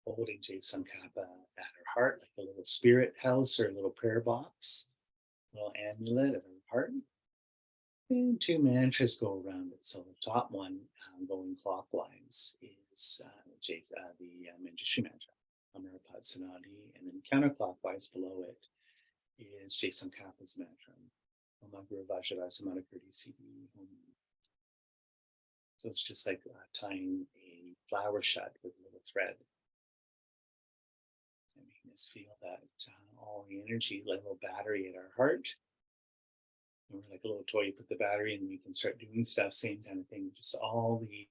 holding Tsongkhapa at her heart, like a little spirit house or a little prayer box, a little amulet at her heart. And two mantras go around it. So the top one, going clockwise, is the Manjushri mantra, Amarapat Sanadi, and then counterclockwise below it is Tsongkhapa's mantra. So it's just like tying a flower shut with a little thread. And making us feel that all the energy, like a little battery at our heart. And we're like a little toy, you put the battery in and we can start doing stuff, same kind of thing. Just all the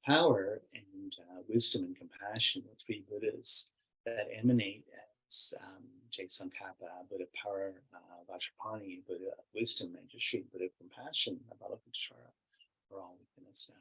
power and wisdom and compassion, the three Buddhas that emanate as Tsongkhapa, Buddha power, Vajrapani, Buddha wisdom, Manjushri, Buddha compassion, Avalokiteshvara, are all within us now.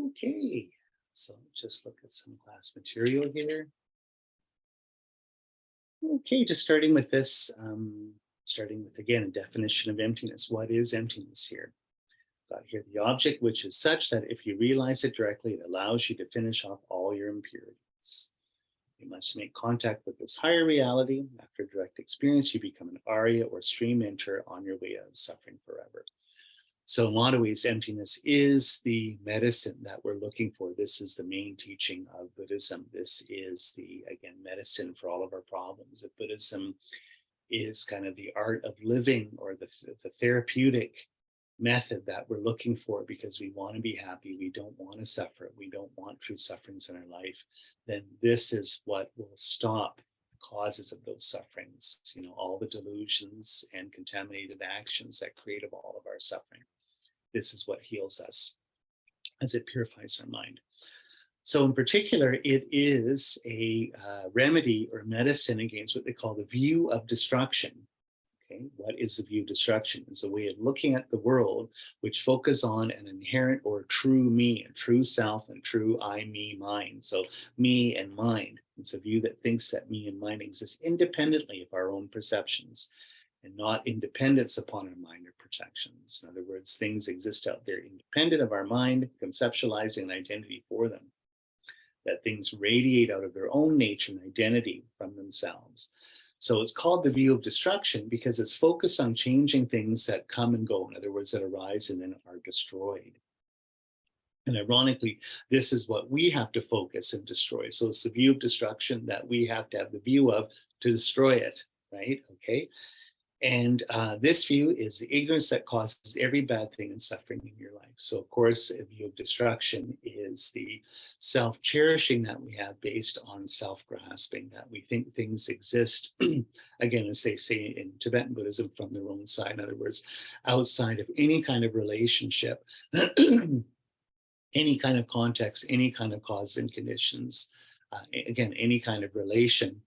Okay, so just look at some class material here. Okay, just starting with this, starting with, again, a definition of emptiness. What is emptiness here? Got here the object which is such that if you realize it directly, it allows you to finish off all your impurities. You must make contact with this higher reality. After direct experience, you become an Arya or stream enter on your way out of suffering forever. So in a lot of ways, emptiness is the medicine that we're looking for. This is the main teaching of Buddhism. This is the, again, medicine for all of our problems. That Buddhism is kind of the art of living, or the therapeutic method that we're looking for, because we want to be happy. We don't want to suffer. We don't want true sufferings in our life. Then this is what will stop the causes of those sufferings, you know, all the delusions and contaminated actions that create of all of our suffering. This is what heals us as it purifies our mind. So in particular, it is a remedy or medicine against what they call the view of destruction. Okay, what is the view of destruction? It's a way of looking at the world which focus on an inherent or true me, a true self, and true I, me, mine. So me and mind. It's a view that thinks that me and mine exist independently of our own perceptions, and not independence upon our mind or projections. In other words, things exist out there independent of our mind, conceptualizing an identity for them. That things radiate out of their own nature and identity from themselves. So it's called the view of destruction because it's focused on changing things that come and go. In other words, that arise and then are destroyed. And ironically, this is what we have to focus and destroy. So it's the view of destruction that we have to have the view of to destroy it, right? Okay. And this view is the ignorance that causes every bad thing and suffering in your life. So, of course, a view of destruction is the self-cherishing that we have based on self-grasping, that we think things exist, again, as they say in Tibetan Buddhism, from their own side. In other words, outside of any kind of relationship, any kind of context, any kind of cause and conditions, again, any kind of relation.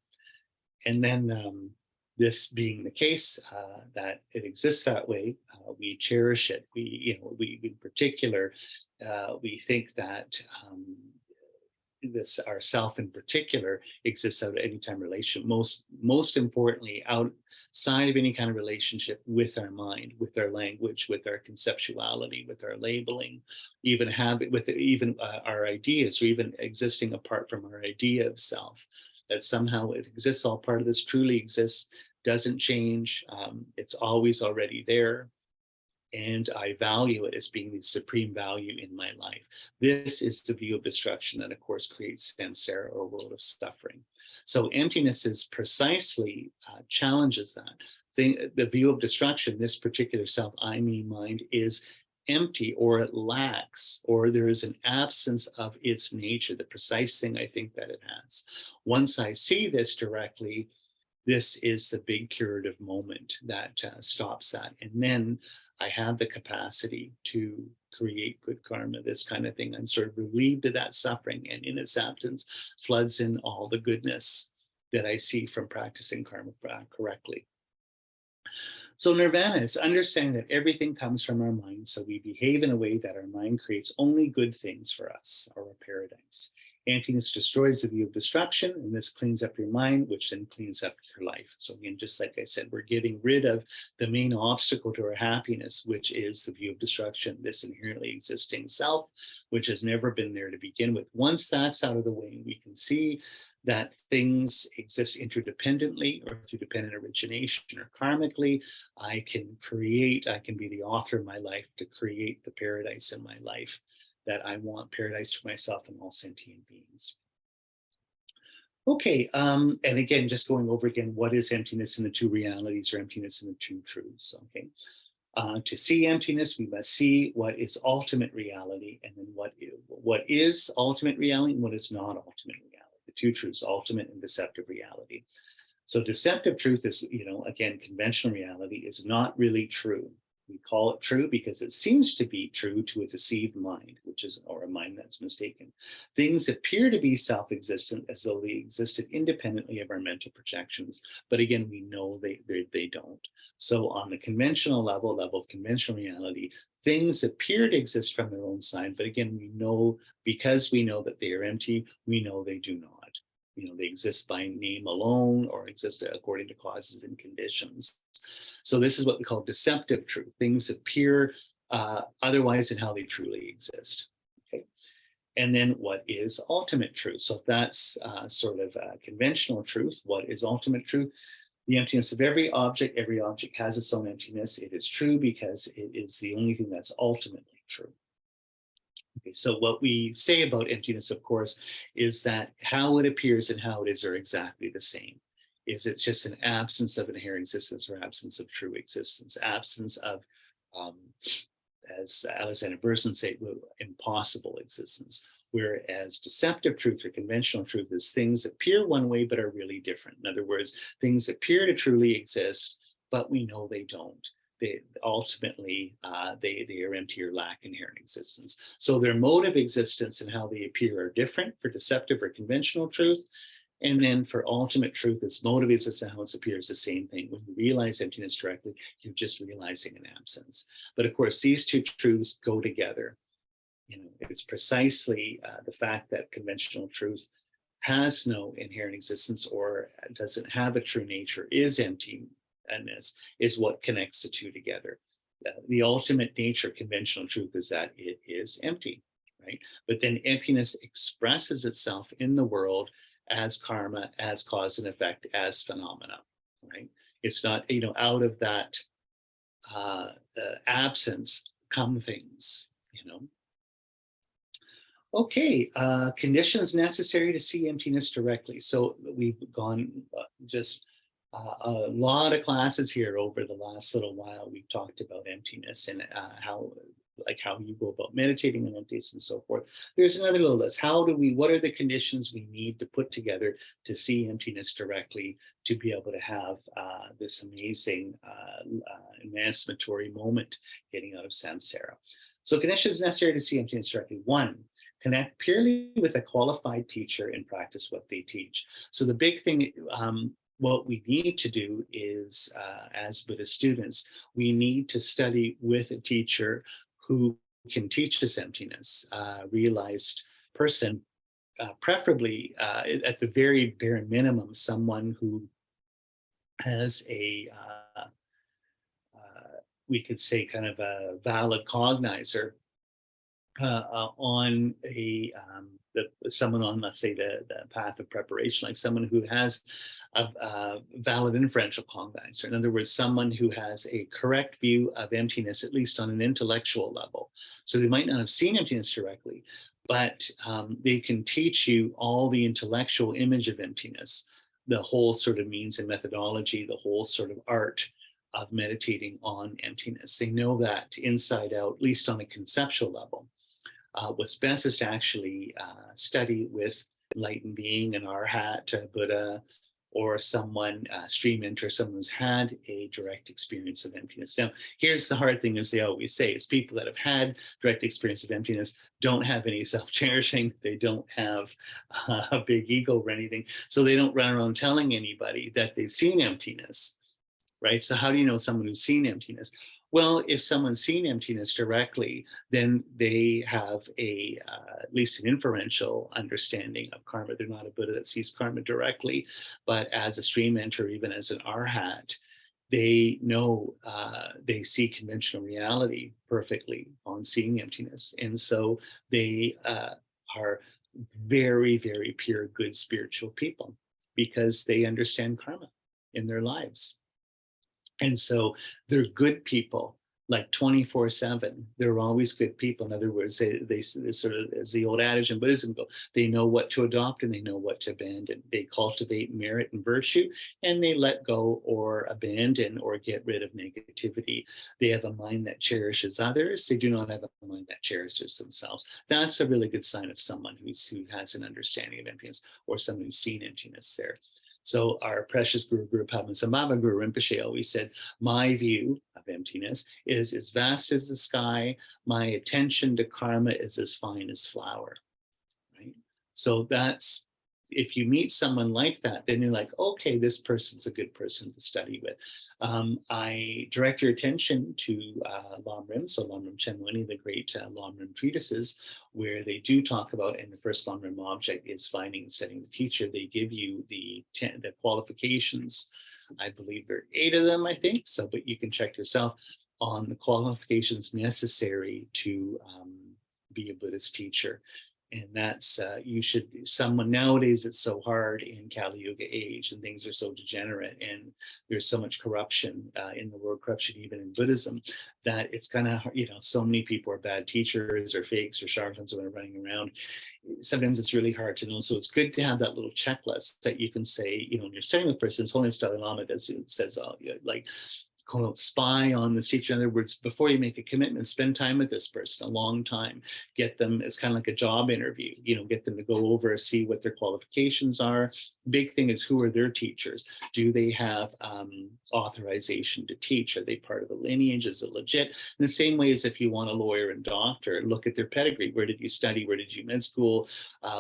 And then this being the case, that it exists that way, we cherish it. We in particular, we think that this ourself in particular exists out of any time relation. Most importantly, outside of any kind of relationship with our mind, with our language, with our conceptuality, with our labeling, even habit, with even our ideas, or even existing apart from our idea of self. That somehow it exists, all part of this truly exists, doesn't change. It's always already there. And I value it as being the supreme value in my life. This is the view of destruction that, of course, creates samsara, or world of suffering. So emptiness is precisely challenges that. The view of destruction, this particular self, I, me, mind, is empty, or it lacks, or there is an absence of its nature, the precise thing I think that it has. Once I see this directly, this is the big curative moment that stops that. And then I have the capacity to create good karma, this kind of thing. I'm sort of relieved of that suffering, and in its absence floods in all the goodness that I see from practicing karma correctly. So nirvana is understanding that everything comes from our mind, so we behave in a way that our mind creates only good things for us, or a paradise. Emptiness destroys the view of destruction, and this cleans up your mind, which then cleans up your life. So again, just like I said, we're getting rid of the main obstacle to our happiness, which is the view of destruction, this inherently existing self, which has never been there to begin with. Once that's out of the way, we can see that things exist interdependently, or through dependent origination, or karmically. I can be the author of my life to create the paradise in my life that I want, paradise for myself and all sentient beings. Okay, and again, just going over again, what is emptiness in the two realities, or emptiness in the two truths, okay? To see emptiness, we must see what is ultimate reality, and then what is ultimate reality and what is not ultimate reality. The two truths, ultimate and deceptive reality. So deceptive truth is, again, conventional reality is not really true. We call it true because it seems to be true to a deceived mind, or a mind that's mistaken. Things appear to be self-existent as though they existed independently of our mental projections. But again, we know they don't. So on the conventional level of conventional reality, things appear to exist from their own side. But again, because we know that they are empty, we know they do not. They exist by name alone, or exist according to causes and conditions. So this is what we call deceptive truth. Things appear otherwise than how they truly exist. Okay. And then what is ultimate truth? So if that's sort of conventional truth, what is ultimate truth? The emptiness of every object has its own emptiness. It is true because it is the only thing that's ultimately true. Okay, so what we say about emptiness, of course, is that how it appears and how it is are exactly the same. It's just an absence of inherent existence, or absence of true existence, absence of, as Alexander Berzin said, impossible existence. Whereas deceptive truth, or conventional truth, is things appear one way but are really different. In other words, things appear to truly exist, but we know they don't. They ultimately they are empty or lack inherent existence. So their mode of existence and how they appear are different for deceptive or conventional truth. And then for ultimate truth, its mode of existence and how it appears the same thing. When you realize emptiness directly, you're just realizing an absence. But of course, these two truths go together. It's precisely the fact that conventional truth has no inherent existence, or doesn't have a true nature, is empty, and this is what connects the two together. The ultimate nature of conventional truth is that it is empty, right? But then emptiness expresses itself in the world as karma, as cause and effect, as phenomena, right? It's not, out of that absence come things, Okay, conditions necessary to see emptiness directly. So we've gone just a lot of classes here over the last little while. We've talked about emptiness and how you go about meditating on emptiness and so forth. There's another little list. What are the conditions we need to put together to see emptiness directly, to be able to have this amazing emancipatory moment getting out of samsara? So conditions necessary to see emptiness directly. One, connect purely with a qualified teacher and practice what they teach. So the big thing, what we need to do is, as Buddhist students, we need to study with a teacher who can teach us emptiness, realized person, preferably at the very bare minimum, someone who has we could say kind of a valid cognizer on someone on, let's say, the path of preparation, like someone who has a valid inferential cognizer. In other words, someone who has a correct view of emptiness, at least on an intellectual level. So they might not have seen emptiness directly, but they can teach you all the intellectual image of emptiness, the whole sort of means and methodology, the whole sort of art of meditating on emptiness. They know that inside out, at least on a conceptual level. What's best is to actually study with enlightened being, an arhat, Buddha, or someone, stream mentor, someone who's had a direct experience of emptiness. Now, here's the hard thing, as they always say, is people that have had direct experience of emptiness don't have any self-cherishing. They don't have a big ego or anything. So they don't run around telling anybody that they've seen emptiness, right? So how do you know someone who's seen emptiness? Well, if someone's seen emptiness directly, then they have at least an inferential understanding of karma. They're not a Buddha that sees karma directly, but as a stream mentor, even as an arhat, they know, they see conventional reality perfectly on seeing emptiness. And so they are very, very pure, good spiritual people because they understand karma in their lives. And so they're good people, like 24/7. They're always good people. In other words, they sort of, as the old adage in Buddhism go, they know what to adopt and they know what to abandon. They cultivate merit and virtue, and they let go or abandon or get rid of negativity. They have a mind that cherishes others. They do not have a mind that cherishes themselves. That's a really good sign of someone who has an understanding of emptiness, or someone who's seen emptiness there. So our precious Guru, Guru Padmasambhava, Guru Rinpoche always said, my view of emptiness is as vast as the sky. My attention to karma is as fine as flower, right? So that's, if you meet someone like that, then you're like, okay, this person's a good person to study with. I direct your attention to LamRim, so LamRim Chenmo, any of the great LamRim treatises, where they do talk about, and the first LamRim object is finding and studying the teacher. They give you the qualifications. I believe there are 8 of them, I think. So, but you can check yourself on the qualifications necessary to be a Buddhist teacher. And that's, someone nowadays, it's so hard in Kali Yuga age, and things are so degenerate, and there's so much corruption in the world, corruption even in Buddhism, that it's kind of, so many people are bad teachers or fakes or charlatans that are running around. Sometimes it's really hard to know. So it's good to have that little checklist that you can say, when you're studying with persons, Holiness Dalai Lama says, like, quote, spy on this teacher. In other words, before you make a commitment, spend time with this person, a long time. Get them, it's kind of like a job interview, get them to go over, see what their qualifications are. Big thing is, who are their teachers? Do they have authorization to teach? Are they part of the lineage? Is it legit? In the same way as if you want a lawyer and doctor, look at their pedigree. Where did you study? Where did you med school?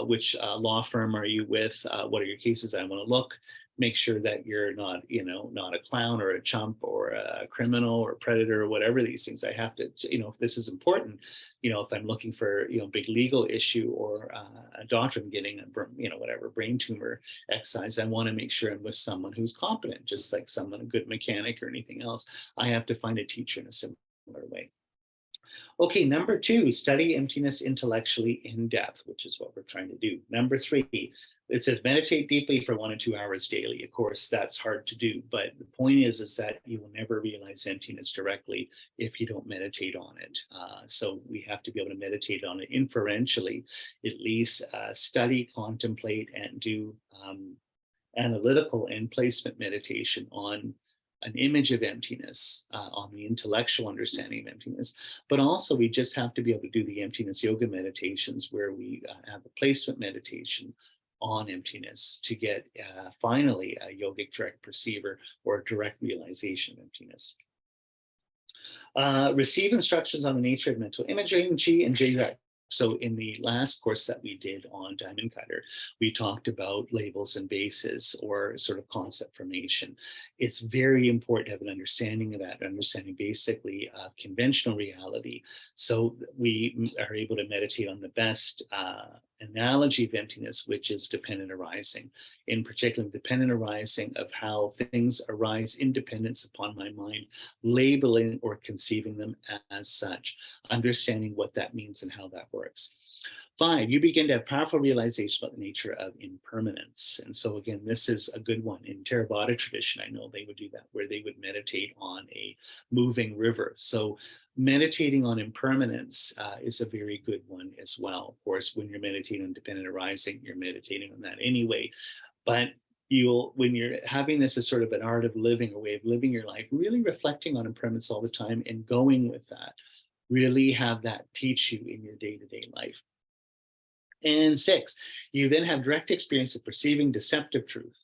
Which law firm are you with? What are your cases? I want to look. Make sure that you're not, not a clown or a chump or a criminal or a predator or whatever these things. I have to, if this is important, if I'm looking for, big legal issue or a doctor getting a, whatever brain tumor excised, I want to make sure I'm with someone who's competent, just like someone, a good mechanic or anything else. I have to find a teacher in a similar way. Okay, number 2, study emptiness intellectually in depth, which is what we're trying to do. Number 3, it says meditate deeply for 1 to 2 hours daily. Of course, that's hard to do, but the point is that you will never realize emptiness directly if you don't meditate on it. So we have to be able to meditate on it inferentially, at least study, contemplate, and do analytical and placement meditation on an image of emptiness, on the intellectual understanding of emptiness, but also we just have to be able to do the emptiness yoga meditations where we have a placement meditation on emptiness to get finally a yogic direct perceiver or direct realization of emptiness. Receive instructions on the nature of mental imaging, Chi and J. So in the last course that we did on Diamond Cutter, we talked about labels and bases, or sort of concept formation. It's very important to have an understanding of that, understanding basically conventional reality. So we are able to meditate on the best analogy of emptiness, which is dependent arising. In particular, dependent arising of how things arise in dependence upon my mind, labeling or conceiving them as such, understanding what that means and how that works. 5, you begin to have powerful realization about the nature of impermanence. And so again, this is a good one. In Theravada tradition, I know they would do that, where they would meditate on a moving river. So meditating on impermanence is a very good one as well. Of course, when you're meditating on dependent arising, you're meditating on that anyway. But when you're having this as sort of an art of living, a way of living your life, really reflecting on impermanence all the time and going with that, really have that teach you in your day-to-day life. And 6, you then have direct experience of perceiving deceptive truth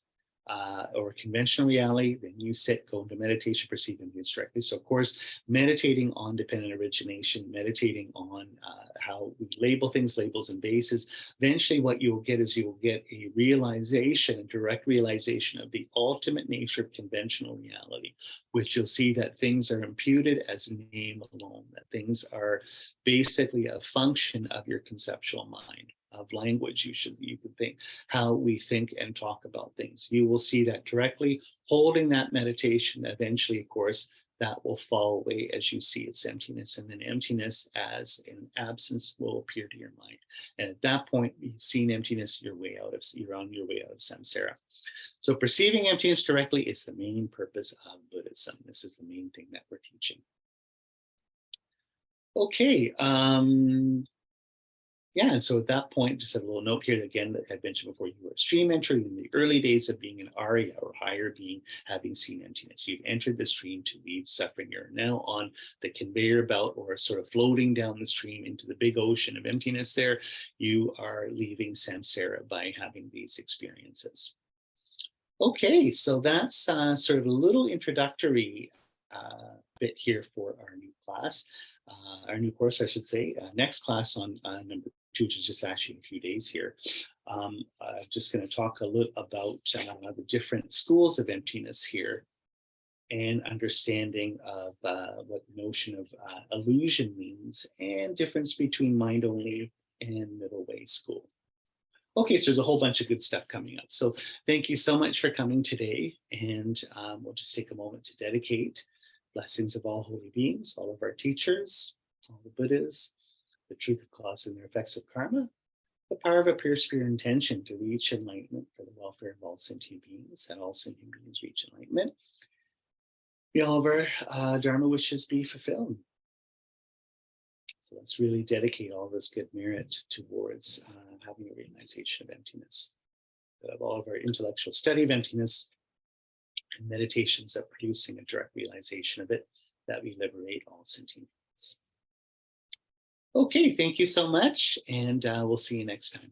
or conventional reality. Then you go into meditation, perceiving things directly. So of course, meditating on dependent origination, meditating on how we label things, labels and bases. Eventually what you'll get is you'll get a realization, a direct realization of the ultimate nature of conventional reality, which you'll see that things are imputed as name alone, that things are basically a function of your conceptual mind, of language. You could think how we think and talk about things. You will see that directly. Holding that meditation, eventually, of course, that will fall away as you see its emptiness, and then emptiness as an absence will appear to your mind. And at that point, you've seen emptiness, you're on your way out of samsara. So perceiving emptiness directly is the main purpose of Buddhism. This is the main thing that we're teaching. Okay. Yeah, and so at that point, just a little note here again that I mentioned before, you were a stream entering in the early days of being an Arya or higher being, having seen emptiness. You've entered the stream to leave suffering. You're now on the conveyor belt, or sort of floating down the stream into the big ocean of emptiness there. You are leaving samsara by having these experiences. Okay, so that's sort of a little introductory bit here for our new class. Our new course, I should say. Next class on number 2, which is just actually in a few days here. I'm just going to talk a little about the different schools of emptiness here, and understanding of what the notion of illusion means, and difference between mind only and middle way school. Okay, so there's a whole bunch of good stuff coming up. So thank you so much for coming today, and we'll just take a moment to dedicate blessings of all holy beings, all of our teachers, all the Buddhas, the truth of cause and their effects of karma, the power of a pure spirit intention to reach enlightenment for the welfare of all sentient beings, and all sentient beings reach enlightenment. May all of our Dharma wishes be fulfilled. So let's really dedicate all this good merit towards having a realization of emptiness. Of all of our intellectual study of emptiness and meditations of producing a direct realization of it, that we liberate all sentient beings. Okay, thank you so much, and we'll see you next time.